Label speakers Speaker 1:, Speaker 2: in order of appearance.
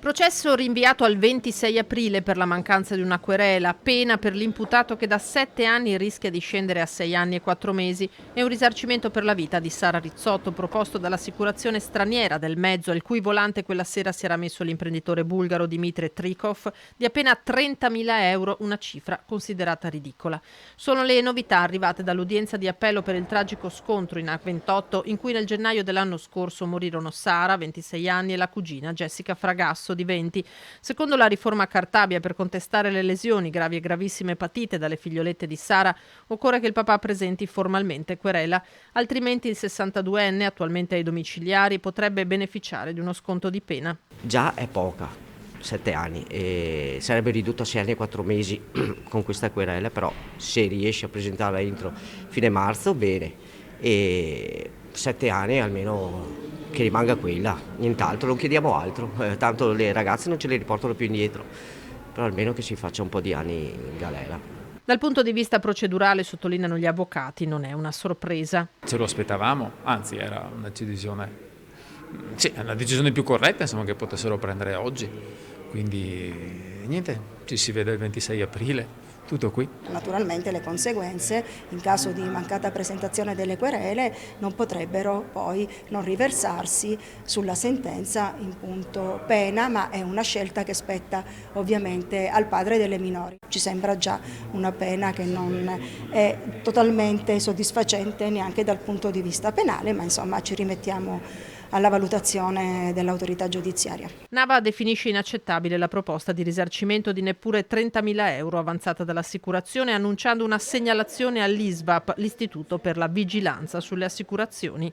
Speaker 1: Processo rinviato al 26 aprile per la mancanza di una querela, pena per l'imputato che da 7 anni rischia di scendere a 6 anni e 4 mesi e un risarcimento per la vita di Sara Rizzotto proposto dall'assicurazione straniera del mezzo al cui volante quella sera si era messo l'imprenditore bulgaro Dmitry Trikov di appena 30.000 euro, una cifra considerata ridicola. Sono le novità arrivate dall'udienza di appello per il tragico scontro in A28 in cui nel gennaio dell'anno scorso morirono Sara, 26 anni, e la cugina Jessica Fragasso, di 20. Secondo la riforma Cartabia, per contestare le lesioni gravi e gravissime patite dalle figliolette di Sara, occorre che il papà presenti formalmente querela, altrimenti il 62enne, attualmente ai domiciliari, potrebbe beneficiare di uno sconto di pena.
Speaker 2: Già è poca, 7 anni, e sarebbe ridotto a 6 anni e 4 mesi con questa querela, però se riesce a presentarla entro fine marzo, bene, e 7 anni almeno che rimanga quella, nient'altro, non chiediamo altro, tanto le ragazze non ce le riportano più indietro, però almeno che si faccia un po' di anni in galera.
Speaker 1: Dal punto di vista procedurale, sottolineano gli avvocati, non è una sorpresa.
Speaker 3: Ce lo aspettavamo, anzi era una decisione, sì, è una decisione più corretta, insomma, che potessero prendere oggi, quindi niente, ci si vede il 26 aprile. Tutto qui.
Speaker 4: Naturalmente le conseguenze in caso di mancata presentazione delle querele non potrebbero poi non riversarsi sulla sentenza in punto pena, ma è una scelta che spetta ovviamente al padre delle minori. Ci sembra già una pena che non è totalmente soddisfacente neanche dal punto di vista penale, ma insomma ci rimettiamo alla valutazione dell'autorità giudiziaria.
Speaker 1: Nava definisce inaccettabile la proposta di risarcimento di neppure 30.000 euro avanzata dall'assicurazione, annunciando una segnalazione all'ISVAP, l'Istituto per la Vigilanza sulle Assicurazioni.